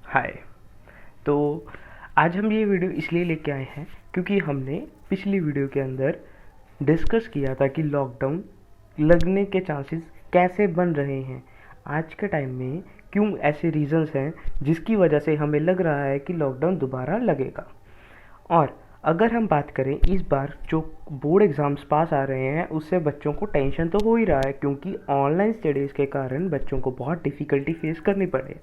हाय। तो आज हम ये वीडियो इसलिए लेके आए हैं क्योंकि हमने पिछली वीडियो के अंदर डिस्कस किया था कि लॉकडाउन लगने के चांसेस कैसे बन रहे हैं आज के टाइम में, क्यों ऐसे रीजंस हैं जिसकी वजह से हमें लग रहा है कि लॉकडाउन दोबारा लगेगा। और अगर हम बात करें इस बार जो बोर्ड एग्ज़ाम्स पास आ रहे हैं उससे बच्चों को टेंशन तो हो ही रहा है, क्योंकि ऑनलाइन स्टडीज़ के कारण बच्चों को बहुत डिफ़िकल्टी फेस करनी पड़े।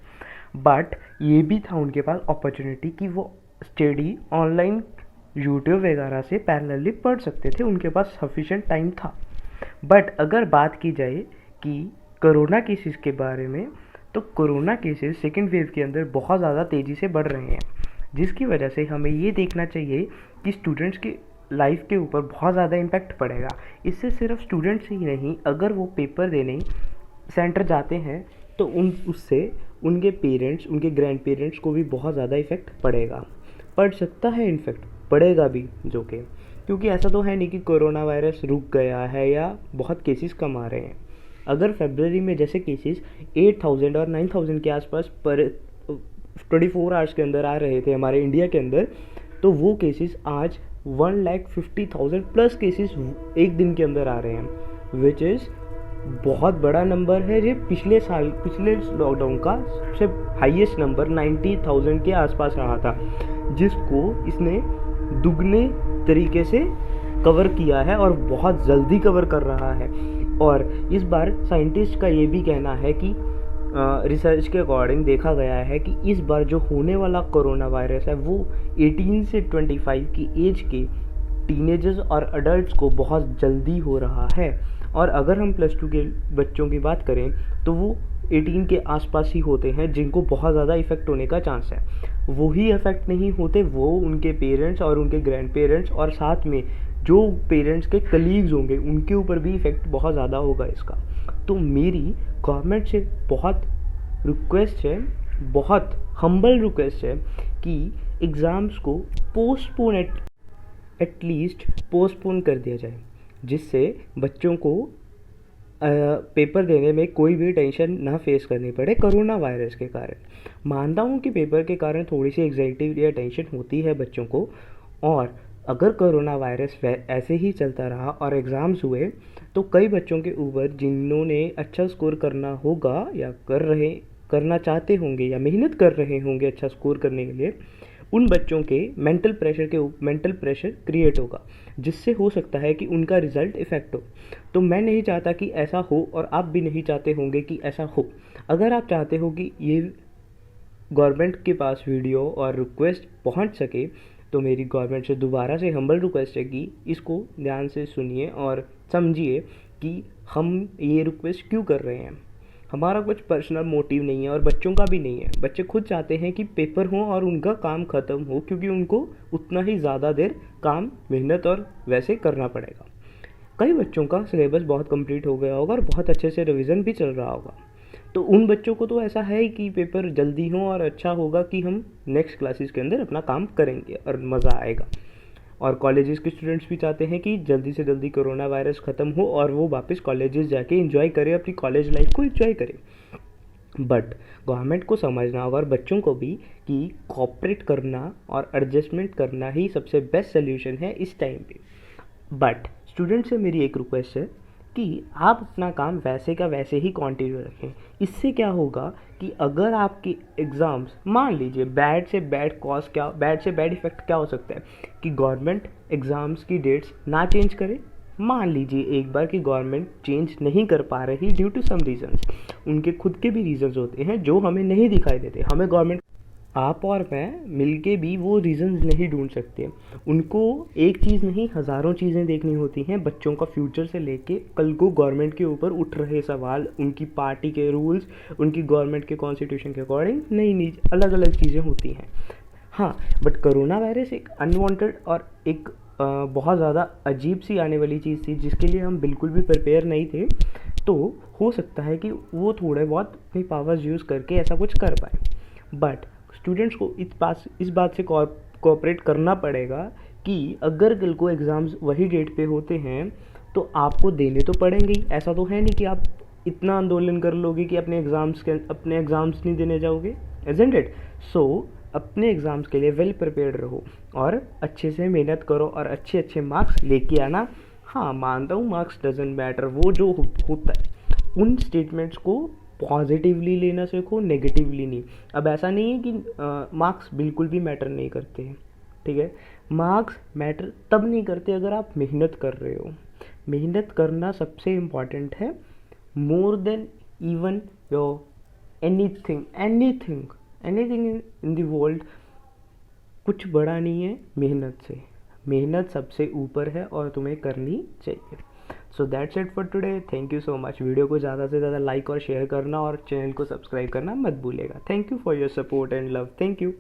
बट ये भी था उनके पास अपॉर्चुनिटी कि वो स्टडी ऑनलाइन यूट्यूब वगैरह से पैरेलली पढ़ सकते थे, उनके पास सफिशेंट टाइम था। बट अगर बात की जाए कि कोरोना केसेस के बारे में, तो कोरोना केसेस सेकेंड वेव के अंदर बहुत ज़्यादा तेज़ी से बढ़ रहे हैं, जिसकी वजह से हमें ये देखना चाहिए कि स्टूडेंट्स की लाइफ के ऊपर बहुत ज़्यादा इम्पैक्ट पड़ेगा। इससे सिर्फ स्टूडेंट्स ही नहीं, अगर वो पेपर देने सेंटर जाते हैं तो उससे उनके पेरेंट्स, उनके ग्रैंड पेरेंट्स को भी बहुत ज़्यादा इफ़ेक्ट पड़ेगा, पड़ सकता है, इनफेक्ट पड़ेगा भी। जो कि क्योंकि ऐसा तो है नहीं कि कोरोना वायरस रुक गया है या बहुत केसेस कम आ रहे हैं। अगर फरवरी में जैसे केसेस 8,000 और 9,000 के आसपास पर 24 आवर्स के अंदर आ रहे थे हमारे इंडिया के अंदर, तो वो केसेस आज 1,50,000 प्लस केसेस एक दिन के अंदर आ रहे हैं, विच इज़ बहुत बड़ा नंबर है। ये पिछले लॉकडाउन का सबसे हाईएस्ट नंबर 90,000 के आसपास रहा था, जिसको इसने दुगने तरीके से कवर किया है और बहुत जल्दी कवर कर रहा है। और इस बार साइंटिस्ट का ये भी कहना है कि रिसर्च के अकॉर्डिंग देखा गया है कि इस बार जो होने वाला कोरोना वायरस है वो 18 से 25 की एज के टीनेजर्स और अडल्ट्स को बहुत जल्दी हो रहा है। और अगर हम +2 के बच्चों की बात करें तो वो 18 के आसपास ही होते हैं जिनको बहुत ज़्यादा इफ़ेक्ट होने का चांस है। वो ही इफ़ेक्ट नहीं होते, वो उनके पेरेंट्स और उनके ग्रैंड पेरेंट्स और साथ में जो पेरेंट्स के कलीग्स होंगे उनके ऊपर भी इफ़ेक्ट बहुत ज़्यादा होगा इसका। तो मेरी गवर्नमेंट से बहुत रिक्वेस्ट है, बहुत हम्बल रिक्वेस्ट है कि एग्ज़ाम्स को पोस्टपोन एटलीस्ट पोस्टपोन कर दिया जाए, जिससे बच्चों को पेपर देने में कोई भी टेंशन ना फेस करनी पड़े कोरोना वायरस के कारण। मानता हूँ कि पेपर के कारण थोड़ी सी एग्जाइटी या टेंशन होती है बच्चों को, और अगर कोरोना वायरस ऐसे ही चलता रहा और एग्ज़ाम्स हुए तो कई बच्चों के ऊपर जिन्होंने अच्छा स्कोर करना होगा या करना चाहते होंगे या मेहनत कर रहे होंगे अच्छा स्कोर करने के लिए, उन बच्चों के मेंटल प्रेशर क्रिएट होगा, जिससे हो सकता है कि उनका रिज़ल्ट इफ़ेक्ट हो। तो मैं नहीं चाहता कि ऐसा हो और आप भी नहीं चाहते होंगे कि ऐसा हो। अगर आप चाहते हो कि ये गवर्नमेंट के पास वीडियो और रिक्वेस्ट पहुंच सके, तो मेरी गवर्नमेंट से दोबारा से हम्बल रिक्वेस्ट है कि इसको ध्यान से सुनिए और समझिए कि हम ये रिक्वेस्ट क्यों कर रहे हैं। हमारा कुछ पर्सनल मोटिव नहीं है और बच्चों का भी नहीं है। बच्चे खुद चाहते हैं कि पेपर हो और उनका काम ख़त्म हो, क्योंकि उनको उतना ही ज़्यादा देर काम, मेहनत और वैसे करना पड़ेगा। कई बच्चों का सिलेबस बहुत कंप्लीट हो गया होगा और बहुत अच्छे से रिवीजन भी चल रहा होगा, तो उन बच्चों को तो ऐसा है कि पेपर जल्दी हो और अच्छा होगा कि हम नेक्स्ट क्लासेस के अंदर अपना काम करेंगे और मज़ा आएगा। और कॉलेजेस के स्टूडेंट्स भी चाहते हैं कि जल्दी से जल्दी कोरोना वायरस ख़त्म हो और वो वापस कॉलेजेस जाके एंजॉय करें, अपनी कॉलेज लाइफ को एंजॉय करें। बट गवर्नमेंट को समझना होगा और बच्चों को भी कि कोऑपरेट करना और एडजस्टमेंट करना ही सबसे बेस्ट सोल्यूशन है इस टाइम पे। बट स्टूडेंट से मेरी एक रिक्वेस्ट है कि आप अपना काम वैसे का वैसे ही कंटिन्यू रखें। इससे क्या होगा कि अगर आपके एग्ज़ाम्स, मान लीजिए बैड से बैड इफ़ेक्ट क्या हो सकता है कि गवर्नमेंट एग्ज़ाम्स की डेट्स ना चेंज करे। मान लीजिए एक बार कि गवर्नमेंट चेंज नहीं कर पा रही ड्यू टू सम रीजंस, उनके खुद के भी रीजंस होते हैं जो हमें नहीं दिखाई देते। हमें गवर्नमेंट, आप और मैं मिलके भी वो रीज़न्स नहीं ढूंढ सकते। उनको एक चीज़ नहीं, हज़ारों चीज़ें देखनी होती हैं, बच्चों का फ्यूचर से लेके कल को गवर्नमेंट के ऊपर उठ रहे सवाल, उनकी पार्टी के रूल्स, उनकी गवर्नमेंट के कॉन्स्टिट्यूशन के अकॉर्डिंग नई अलग अलग चीज़ें होती हैं। हाँ, बट कोरोना वायरस एक अनवांटेड और एक बहुत ज़्यादा अजीब सी आने वाली चीज़ थी जिसके लिए हम बिल्कुल भी प्रिपेयर नहीं थे। तो हो सकता है कि वो थोड़े बहुत अपनी पावर्स यूज़ करके ऐसा कुछ कर पाए। बट स्टूडेंट्स को इस बात से कोऑपरेट करना पड़ेगा कि अगर कल को एग्ज़ाम्स वही डेट पे होते हैं तो आपको देने तो पड़ेंगे ही। ऐसा तो है नहीं कि आप इतना आंदोलन कर लोगे कि अपने एग्ज़ाम्स नहीं देने जाओगे, इज़न्ट इट? सो अपने एग्ज़ाम्स के लिए वेल प्रिपेयर्ड रहो और अच्छे से मेहनत करो और अच्छे अच्छे मार्क्स लेके आना। हाँ, मानता हूँ मार्क्स डजेंट मैटर, वो जो होता है उन स्टेटमेंट्स को पॉजिटिवली लेना सीखो, नेगेटिवली नहीं। अब ऐसा नहीं है कि मार्क्स बिल्कुल भी मैटर नहीं करते हैं, ठीक है? मार्क्स मैटर तब नहीं करते अगर आप मेहनत कर रहे हो। मेहनत करना सबसे इम्पॉर्टेंट है, more than even your anything anything anything in the world. कुछ बड़ा नहीं है मेहनत से। मेहनत सबसे ऊपर है और तुम्हें करनी चाहिए। So that's it for today. Thank you so much. Video को ज़्यादा से ज़्यादा लाइक और शेयर करना और चैनल को सब्सक्राइब करना मत भूलेगा। Thank you for your support and love. Thank you.